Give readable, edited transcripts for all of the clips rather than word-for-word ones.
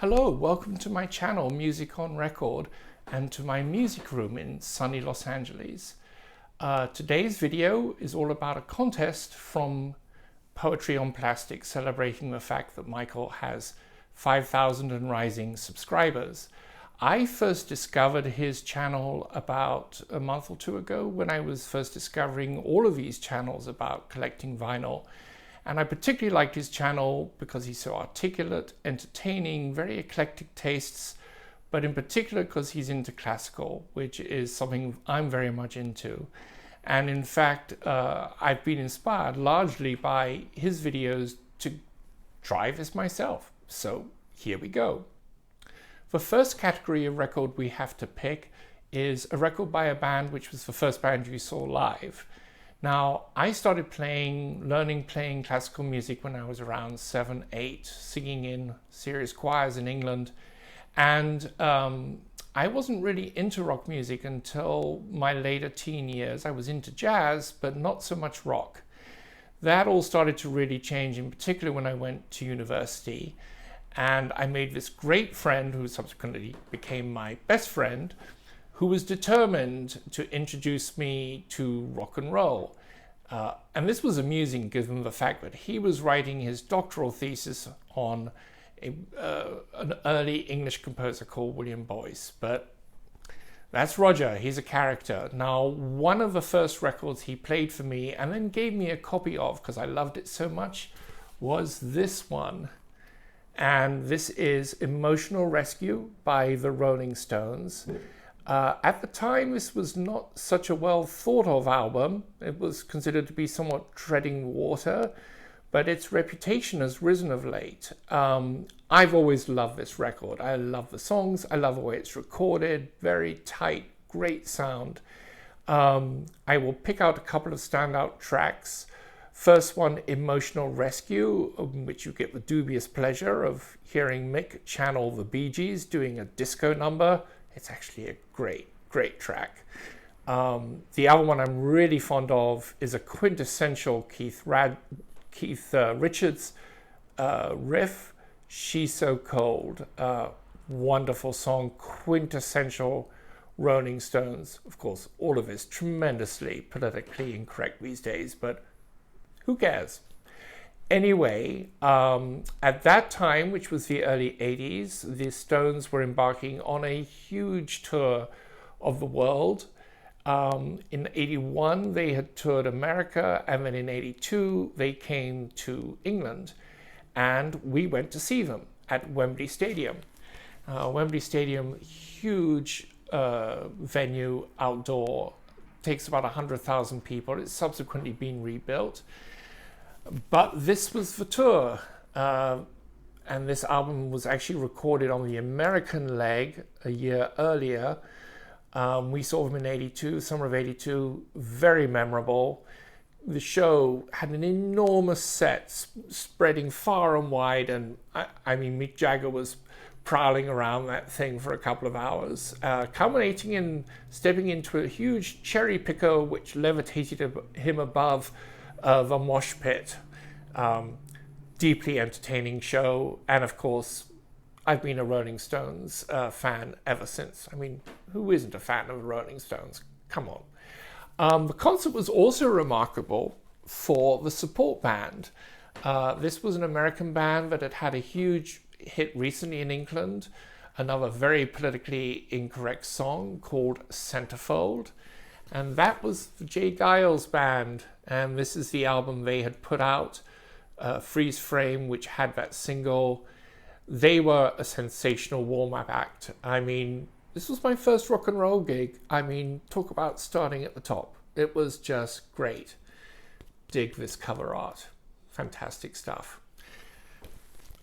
Hello, welcome to my channel Music on Record and to my music room in sunny Los Angeles. Today's video is all about a contest from Poetry on Plastic celebrating the fact that Michael has 5,000 and rising subscribers. I first discovered his channel about a month or two ago when I was first discovering all of these channels about collecting vinyl. And I particularly liked his channel because he's so articulate, entertaining, very eclectic tastes, but in particular because he's into classical, which is something I'm very much into. And in fact, I've been inspired largely by his videos to try this myself. So here we go. The first category of record we have to pick is a record by a band which was the first band you saw live. Now, I started learning playing classical music when I was around 7, 8, singing in serious choirs in England. And I wasn't really into rock music until my later teen years. I was into jazz, but not so much rock. That all started to really change, in particular when I went to university. And I made this great friend who subsequently became my best friend, who was determined to introduce me to rock and roll. And this was amusing given the fact that he was writing his doctoral thesis on an early English composer called William Boyce. But that's Roger, he's a character. Now, one of the first records he played for me and then gave me a copy of, because I loved it so much, was this one. And this is Emotional Rescue by the Rolling Stones. At the time, this was not such a well thought of album. It was considered to be somewhat treading water, but its reputation has risen of late. I've always loved this record. I love the songs. I love the way it's recorded. Very tight, great sound. I will pick out a couple of standout tracks. First one, Emotional Rescue, in which you get the dubious pleasure of hearing Mick channel the Bee Gees doing a disco number. It's actually a great track. The other one I'm really fond of is a quintessential Keith Richards riff, She's So Cold. Wonderful song, quintessential Rolling Stones. Of course, all of it's tremendously politically incorrect these days, but who cares? Anyway, at that time, which was the early 80s, the Stones were embarking on a huge tour of the world. In 81, they had toured America, and then in 82, they came to England. And we went to see them at Wembley Stadium. Wembley Stadium, huge venue, outdoor, takes about 100,000 people. It's subsequently been rebuilt. But this was the tour, and this album was actually recorded on the American leg a year earlier. We saw them in 82, summer of 82, very memorable. The show had an enormous set spreading far and wide, and I mean, Mick Jagger was prowling around that thing for a couple of hours, culminating in stepping into a huge cherry picker which levitated him above the mosh pit. Deeply entertaining show, and of course I've been a Rolling Stones fan ever since. I mean, who isn't a fan of the Rolling Stones? Come on. The concert was also remarkable for the support band. This was an American band that had had a huge hit recently in England, another very politically incorrect song called Centerfold. And that was the Giles Band, and this is the album they had put out, Freeze Frame, which had that single. They were a sensational warm-up act. I mean, this was my first rock and roll gig. I mean, talk about starting at the top. It was just great. Dig this cover art. Fantastic stuff.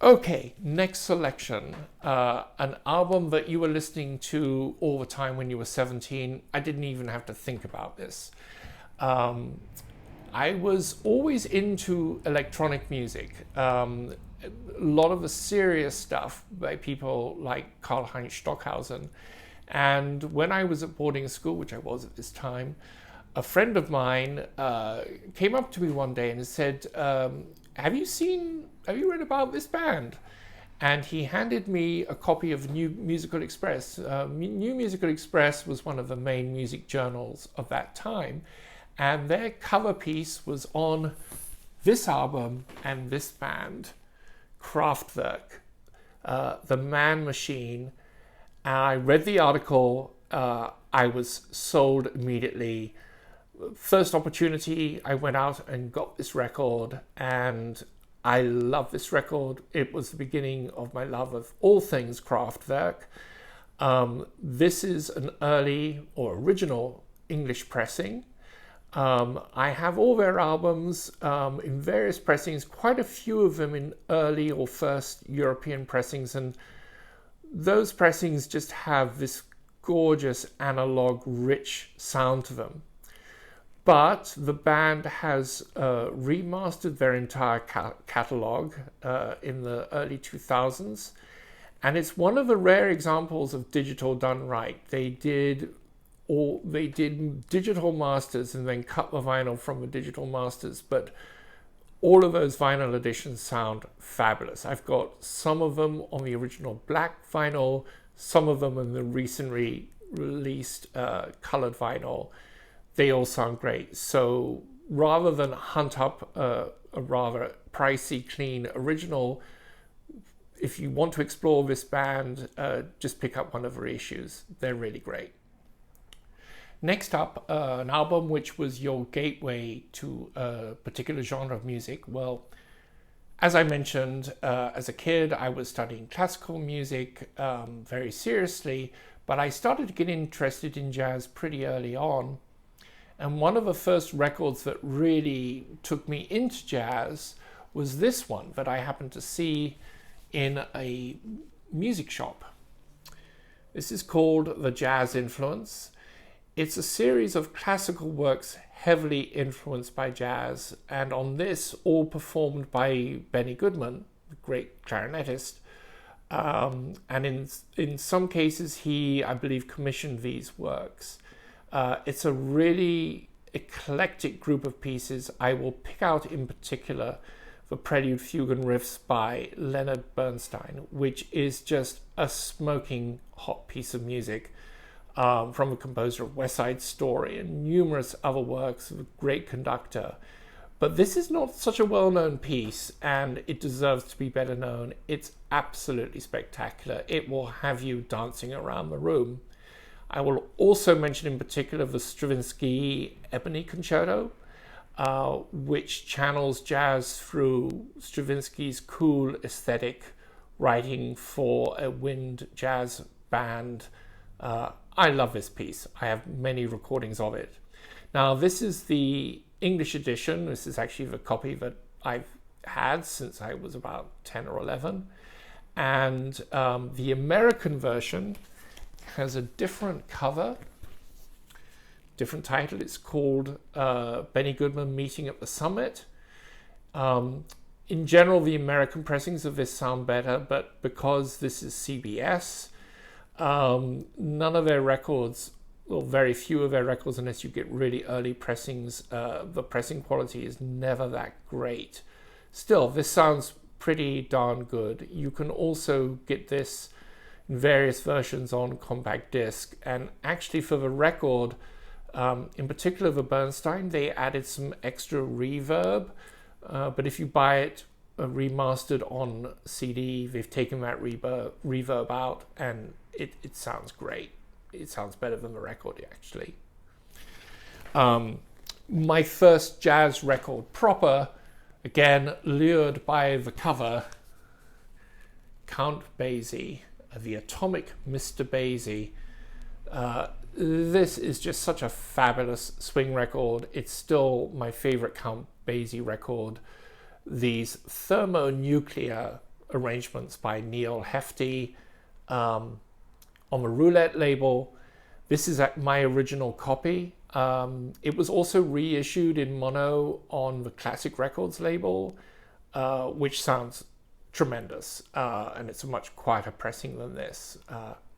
Okay, next selection. An album that you were listening to all the time when you were 17. I didn't even have to think about this. I was always into electronic music. A lot of the serious stuff by people like Karl-Heinz Stockhausen. And when I was at boarding school, which I was at this time, a friend of mine came up to me one day and said, have you read about this band? and he handed me a copy of New Musical Express. New Musical Express was one of the main music journals of that time, and their cover piece was on this album and this band, Kraftwerk, The Man Machine. And I read the article. I was sold immediately. First opportunity, I went out and got this record, and I love this record. It was the beginning of my love of all things Kraftwerk. This is an early or original English pressing. I have all their albums in various pressings, quite a few of them in early or first European pressings, and those pressings just have this gorgeous analog rich sound to them. But the band has remastered their entire catalogue in the early 2000s, and it's one of the rare examples of digital done right. They did digital masters and then cut the vinyl from the digital masters, but all of those vinyl editions sound fabulous. I've got some of them on the original black vinyl, some of them in the recently released colored vinyl. They all sound great. So rather than hunt up a rather pricey, clean original, if you want to explore this band, just pick up one of their issues. They're really great. Next up, an album which was your gateway to a particular genre of music. Well, as I mentioned, as a kid, I was studying classical music very seriously, but I started to get interested in jazz pretty early on. And one of the first records that really took me into jazz was this one that I happened to see in a music shop. This is called The Jazz Influence. It's a series of classical works heavily influenced by jazz, and on this, all performed by Benny Goodman, the great clarinetist. And in some cases, he, I believe, commissioned these works. It's a really eclectic group of pieces. I will pick out in particular the Prelude, Fugue and Riffs by Leonard Bernstein, which is just a smoking hot piece of music. From the composer of West Side Story and numerous other works of a great conductor. But this is not such a well-known piece, and it deserves to be better known. It's absolutely spectacular. It will have you dancing around the room. I will also mention in particular the Stravinsky Ebony Concerto, which channels jazz through Stravinsky's cool aesthetic, writing for a wind jazz band. I love this piece. I have many recordings of it. Now, this is the English edition. This is actually the copy that I've had since I was about 10 or 11. And the American version has a different cover, different title. It's called Benny Goodman Meeting at the Summit. In general, the American pressings of this sound better, but because this is CBS, none of their records, or very few of their records, unless you get really early pressings, the pressing quality is never that great. Still, this sounds pretty darn good. You can also get this in various versions on compact disc, and actually for the record, in particular the Bernstein, they added some extra reverb, but if you buy it remastered on CD, they've taken that reverb out, and it sounds great. It sounds better than the record, actually. My first jazz record proper, again, lured by the cover, Count Basie, the Atomic Mr. Basie. This is just such a fabulous swing record. It's still my favorite Count Basie record. These thermonuclear arrangements by Neil Hefti, on the Roulette label. This is my original copy. It was also reissued in mono on the Classic Records label, which sounds tremendous. And it's a much quieter pressing than this.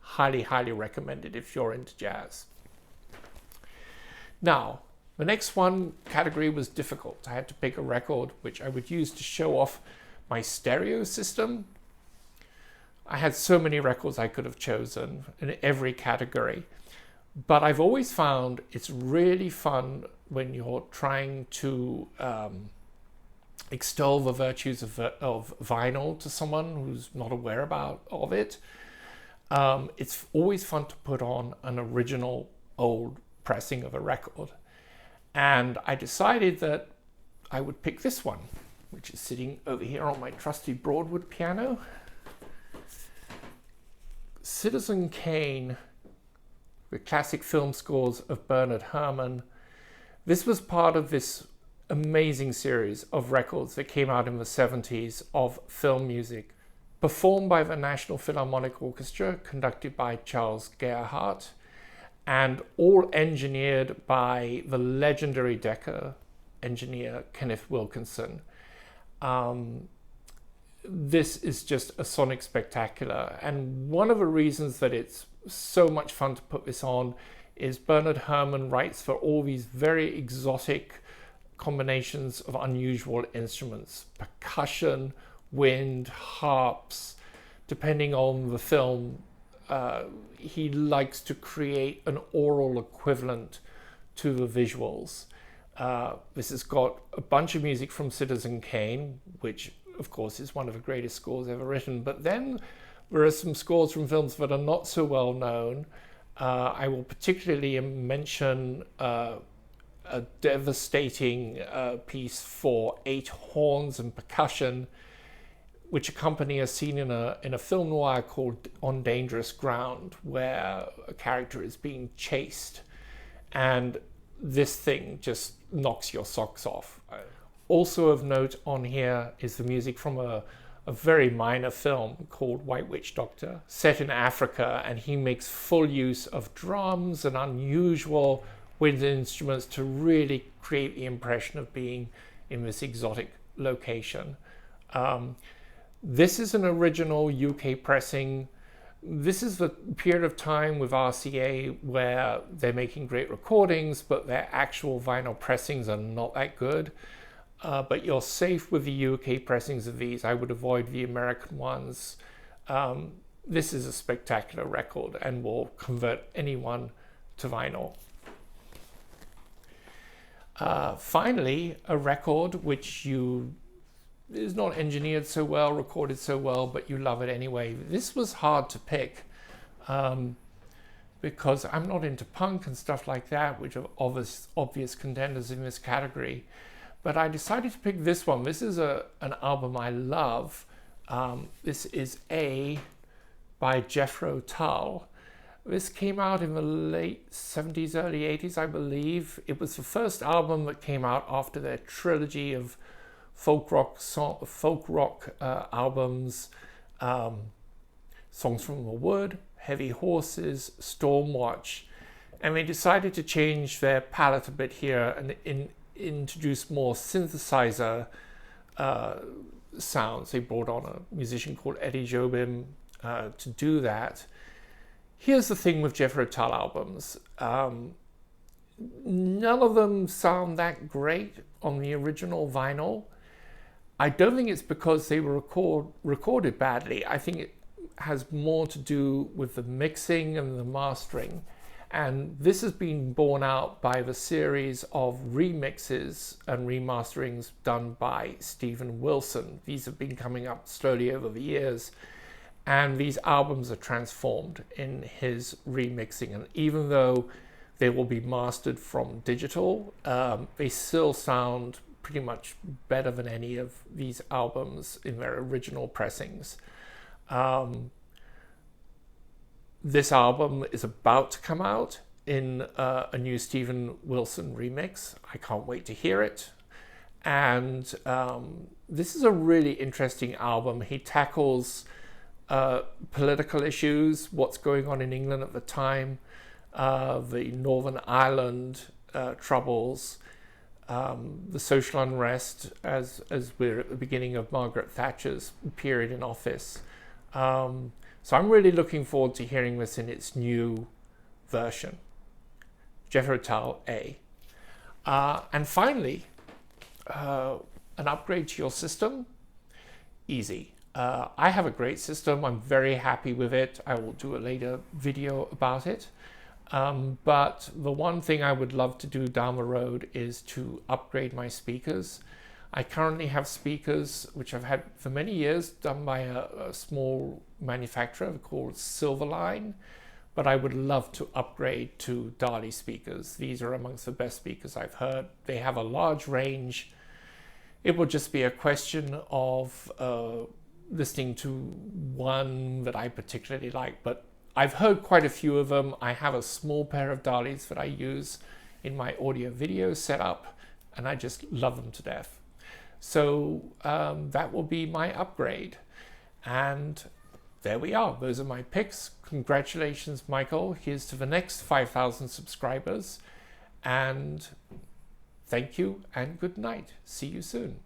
Highly, highly recommended if you're into jazz. Now, the next one category was difficult. I had to pick a record which I would use to show off my stereo system. I had so many records I could have chosen in every category. But I've always found it's really fun when you're trying to extol the virtues of vinyl to someone who's not aware of it. It's always fun to put on an original old pressing of a record. And I decided that I would pick this one, which is sitting over here on my trusty Broadwood piano. Citizen Kane, the classic film scores of Bernard Herrmann. This was part of this amazing series of records that came out in the 70s of film music, performed by the National Philharmonic Orchestra, conducted by Charles Gerhardt, and all engineered by the legendary Decca engineer Kenneth Wilkinson. This is just a sonic spectacular, and one of the reasons that it's so much fun to put this on is Bernard Herrmann writes for all these very exotic combinations of unusual instruments, percussion, wind, harps. Depending on the film, he likes to create an aural equivalent to the visuals. This has got a bunch of music from Citizen Kane, which of course is one of the greatest scores ever written, but then there are some scores from films that are not so well known. I will particularly mention a devastating piece for 8 horns and percussion, which accompany a scene in a film noir called On Dangerous Ground, where a character is being chased, and this thing just knocks your socks off. Also of note on here is the music from a very minor film called White Witch Doctor, set in Africa, and he makes full use of drums and unusual wind instruments to really create the impression of being in this exotic location. This is an original UK pressing. This is the period of time with RCA where they're making great recordings, but their actual vinyl pressings are not that good. But you're safe with the UK pressings of these. I would avoid the American ones. This is a spectacular record and will convert anyone to vinyl. Finally, a record which is not engineered so well, recorded so well, but you love it anyway. This was hard to pick because I'm not into punk and stuff like that, which are obvious contenders in this category. But I decided to pick this one. This is an album I love. This is by Jethro Tull. This came out in the late 70s, early 80s, I believe. It was the first album that came out after their trilogy of folk rock albums, Songs from the Wood, Heavy Horses, Stormwatch. And they decided to change their palette a bit here and introduce more synthesizer sounds. They brought on a musician called Eddie Jobim to do that. Here's the thing with Jethro Tull albums. None of them sound that great on the original vinyl. I don't think it's because they were recorded badly. I think it has more to do with the mixing and the mastering. And this has been borne out by the series of remixes and remasterings done by Steven Wilson. These have been coming up slowly over the years, and these albums are transformed in his remixing. And even though they will be mastered from digital, they still sound pretty much better than any of these albums in their original pressings. This album is about to come out in a new Steven Wilson remix. I can't wait to hear it. And this is a really interesting album. He tackles political issues, what's going on in England at the time, the Northern Ireland troubles, the social unrest as we're at the beginning of Margaret Thatcher's period in office. So I'm really looking forward to hearing this in its new version. Jethro Tull A. And finally, an upgrade to your system? Easy. I have a great system. I'm very happy with it. I will do a later video about it. But the one thing I would love to do down the road is to upgrade my speakers. I currently have speakers which I've had for many years, done by a small manufacturer called Silverline, but I would love to upgrade to Dali speakers. These are amongst the best speakers I've heard. They have a large range. It will just be a question of listening to one that I particularly like, but I've heard quite a few of them. I have a small pair of Dalis that I use in my audio video setup, and I just love them to death. So that will be my upgrade. And there we are. Those are my picks. Congratulations, Michael. Here's to the next 5,000 subscribers. And thank you and good night. See you soon.